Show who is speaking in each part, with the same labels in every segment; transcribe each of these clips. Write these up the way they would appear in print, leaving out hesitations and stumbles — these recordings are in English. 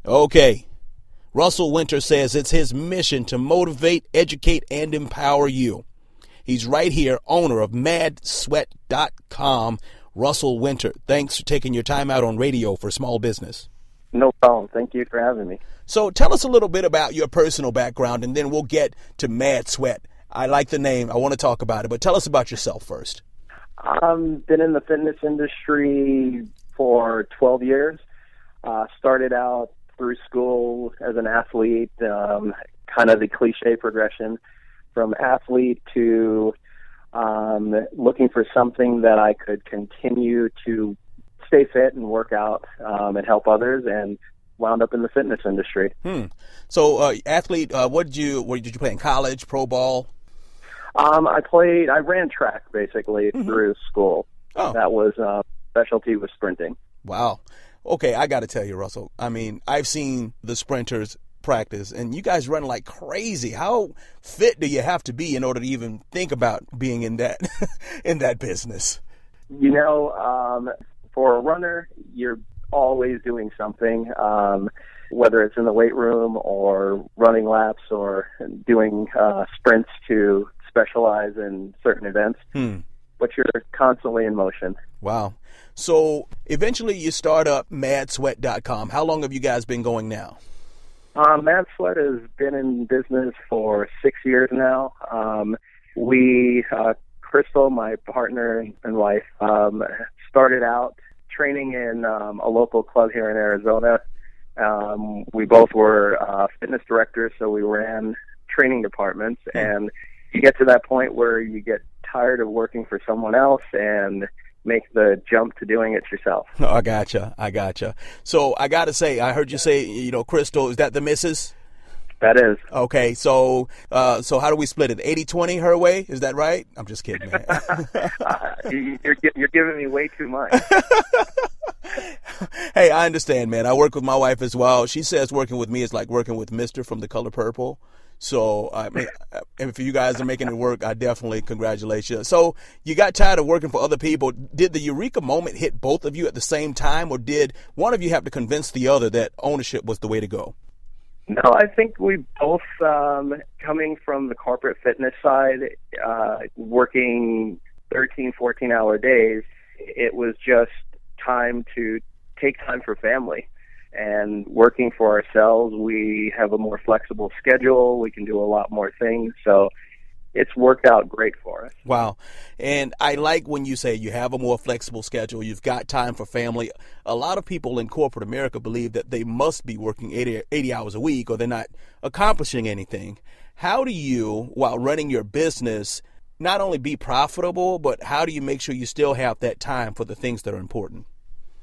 Speaker 1: Okay. Russell Wynter says it's his mission to motivate, educate, and empower you. He's right here, owner of MadSweat.com, Russell Wynter. Thanks for taking your time out on radio for small business.
Speaker 2: No problem. Thank you for having me.
Speaker 1: So tell us a little bit about your personal background, and then we'll get to Mad Sweat. I like the name. I want to talk about it, but tell us about yourself first.
Speaker 2: I've been in the fitness industry for 12 years. Started out through school as an athlete, kind of the cliche progression from athlete to looking for something that I could continue to stay fit and work out and help others, and wound up in the fitness industry.
Speaker 1: So, athlete, what did you play in college, pro ball?
Speaker 2: I ran track basically through school.
Speaker 1: Oh.
Speaker 2: That was specialty was sprinting.
Speaker 1: Wow. Okay, I got to tell you, Russell, I mean, I've seen the sprinters practice, and you guys run like crazy. How fit do you have to be in order to even think about being in that in that business?
Speaker 2: You know, for a runner, you're always doing something, whether it's in the weight room or running laps or doing sprints to specialize in certain events. But you're constantly in motion.
Speaker 1: Wow. So eventually you start up MadSweat.com. How long have you guys been going now?
Speaker 2: Mad Sweat has been in business for 6 years now. Crystal, my partner and wife, started out training in a local club here in Arizona. We both were fitness directors, so we ran training departments. And you get to that point where you get tired of working for someone else and make the jump to doing it yourself.
Speaker 1: Oh, I gotcha. So I got to say, I heard you say, Crystal, is that the missus?
Speaker 2: That is.
Speaker 1: Okay, so how do we split it? 80-20 her way? Is that right? I'm just kidding, man.
Speaker 2: You're giving me way too much.
Speaker 1: Hey, I understand, man. I work with my wife as well. She says working with me is like working with Mr. from The Color Purple. So, I mean, if you guys are making it work, I definitely congratulate you. So, you got tired of working for other people. Did the Eureka Moment hit both of you at the same time, or did one of you have to convince the other that ownership was the way to go?
Speaker 2: No, I think we both, coming from the corporate fitness side, working 13, 14-hour days, it was just time to take time for family. And working for ourselves, we have a more flexible schedule. We can do a lot more things. So it's worked out great for us.
Speaker 1: Wow. And I like when you say you have a more flexible schedule, you've got time for family. A lot of people in corporate America believe that they must be working 80 hours a week or they're not accomplishing anything. How do you, while running your business, not only be profitable, but how do you make sure you still have that time for the things that are important?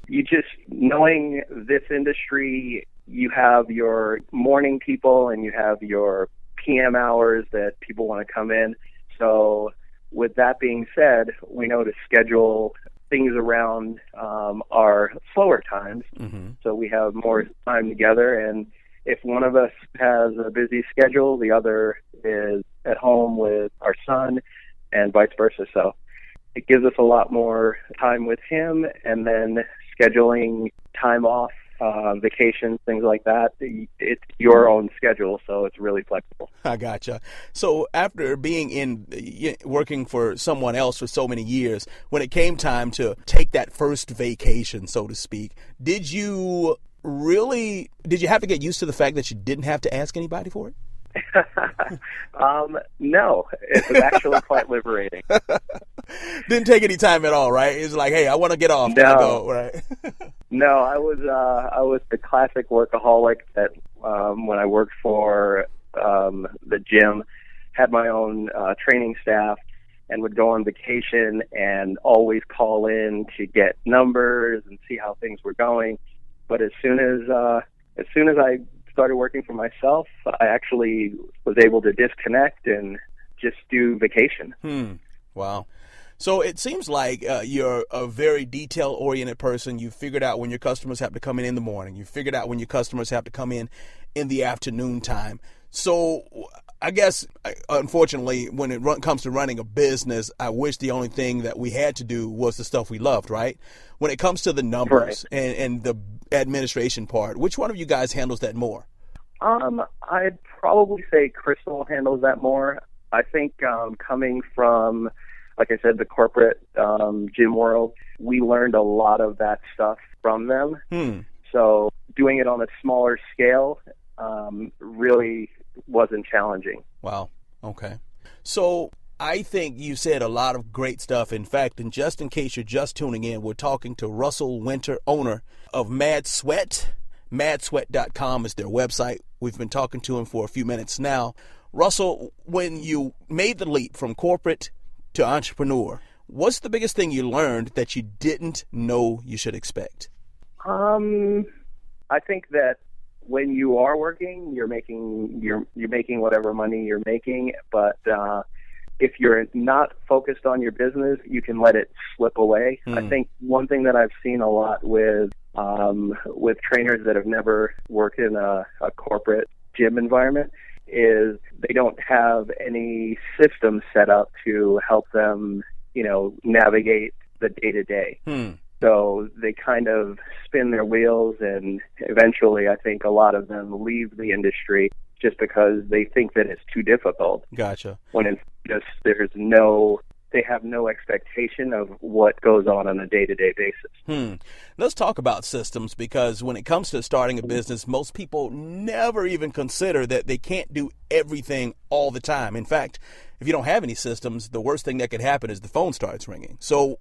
Speaker 2: You just, knowing this industry, you have your morning people and you have your PM hours that people want to come in. So with that being said, we know to schedule things around our slower times. So we have more time together. And if one of us has a busy schedule, the other is at home with our son and vice versa. So it gives us a lot more time with him, and then scheduling time off, vacations, things like that. It's your own schedule, so it's really flexible.
Speaker 1: I gotcha. So after being working for someone else for so many years, when it came time to take that first vacation, so to speak, did you have to get used to the fact that you didn't have to ask anybody for it?
Speaker 2: No, it was actually quite liberating.
Speaker 1: Didn't take any time at all, right? It's like, hey, I want to get off.
Speaker 2: No,
Speaker 1: go, right?
Speaker 2: No, I was the classic workaholic that when I worked for the gym, had my own training staff, and would go on vacation and always call in to get numbers and see how things were going. But as soon as I started working for myself, I actually was able to disconnect and just do vacation.
Speaker 1: Wow. So it seems like you're a very detail-oriented person. You figured out when your customers have to come in the morning. You figured out when your customers have to come in the afternoon time. So I guess, unfortunately, when it comes to running a business, I wish the only thing that we had to do was the stuff we loved, right? When it comes to the numbers and administration part. Which one of you guys handles that more?
Speaker 2: I'd probably say Crystal handles that more. I think coming from, like I said, the corporate gym world, we learned a lot of that stuff from them. So doing it on a smaller scale really wasn't challenging.
Speaker 1: Wow. Okay. So I think you said a lot of great stuff. In fact, and just in case you're just tuning in, we're talking to Russell Wynter, owner of Mad Sweat. MadSweat.com is their website. We've been talking to him for a few minutes now. Russell, when you made the leap from corporate to entrepreneur, what's the biggest thing you learned that you didn't know you should expect?
Speaker 2: I think that when you are working, you're making whatever money you're making, but if you're not focused on your business, you can let it slip away. I think one thing that I've seen a lot with trainers that have never worked in a corporate gym environment is they don't have any system set up to help them, navigate the day-to-day. So they kind of spin their wheels, and eventually I think a lot of them leave the industry just because they think that it's too difficult.
Speaker 1: Gotcha.
Speaker 2: When it's just they have no expectation of what goes on a day-to-day basis.
Speaker 1: Let's talk about systems, because when it comes to starting a business, most people never even consider that they can't do everything all the time. In fact, if you don't have any systems, the worst thing that could happen is the phone starts ringing. So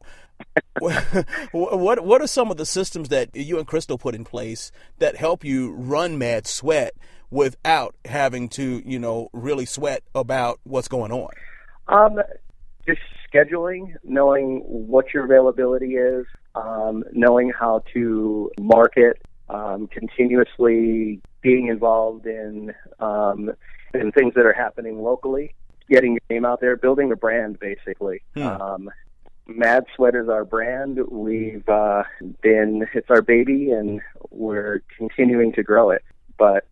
Speaker 1: what are some of the systems that you and Crystal put in place that help you run Mad Sweat without having to, really sweat about what's going on?
Speaker 2: Just scheduling, knowing what your availability is, knowing how to market, continuously being involved in things that are happening locally, getting your name out there, building a brand, basically. Mad Sweat is our brand. It's our baby, and we're continuing to grow it. But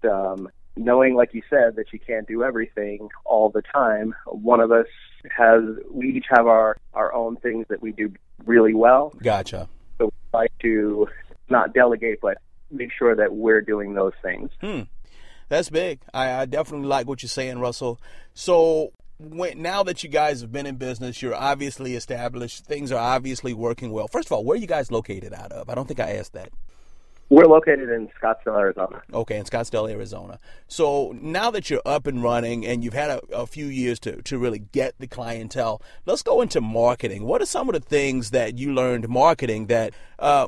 Speaker 2: knowing, like you said, that you can't do everything all the time, we each have our own things that we do really well.
Speaker 1: Gotcha.
Speaker 2: So we try to not delegate, but make sure that we're doing those things.
Speaker 1: That's big. I definitely like what you're saying, Russell. So now that you guys have been in business, you're obviously established, things are obviously working well. First of all, where are you guys located out of? I don't think I asked that.
Speaker 2: We're located in Scottsdale, Arizona.
Speaker 1: Okay, in Scottsdale, Arizona. So now that you're up and running and you've had a few years to really get the clientele, let's go into marketing. What are some of the things that you learned marketing that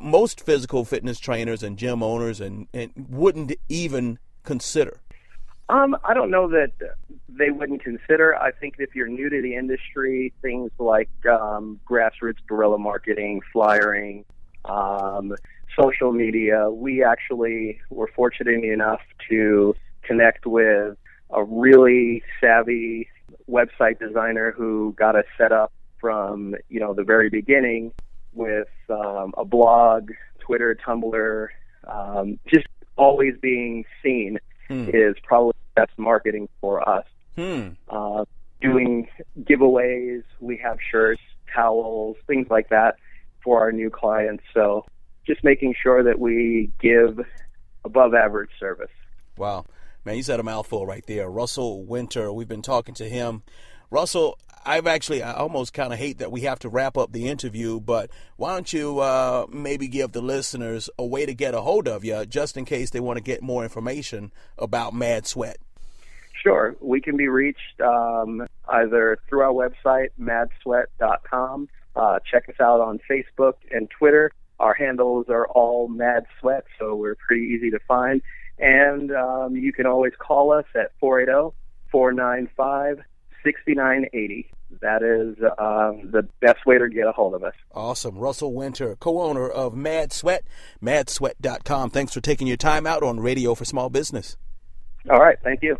Speaker 1: most physical fitness trainers and gym owners and wouldn't even consider?
Speaker 2: I don't know that they wouldn't consider. I think if you're new to the industry, things like grassroots guerrilla marketing, flyering, social media. We actually were fortunate enough to connect with a really savvy website designer who got us set up from, the very beginning with a blog, Twitter, Tumblr, just always being seen is probably the best marketing for us. Doing giveaways, we have shirts, towels, things like that for our new clients. So just making sure that we give above average service.
Speaker 1: Wow. Man, you said a mouthful right there. Russell Wynter, we've been talking to him. Russell, I almost kind of hate that we have to wrap up the interview, but why don't you maybe give the listeners a way to get a hold of you just in case they want to get more information about Mad Sweat?
Speaker 2: Sure. We can be reached either through our website, madsweat.com. Check us out on Facebook and Twitter. Our handles are all Mad Sweat, so we're pretty easy to find. And you can always call us at 480-495-6980. That is the best way to get a hold of us.
Speaker 1: Awesome. Russell Wynter, co-owner of Mad Sweat, madsweat.com. Thanks for taking your time out on Radio for Small Business.
Speaker 2: All right. Thank you.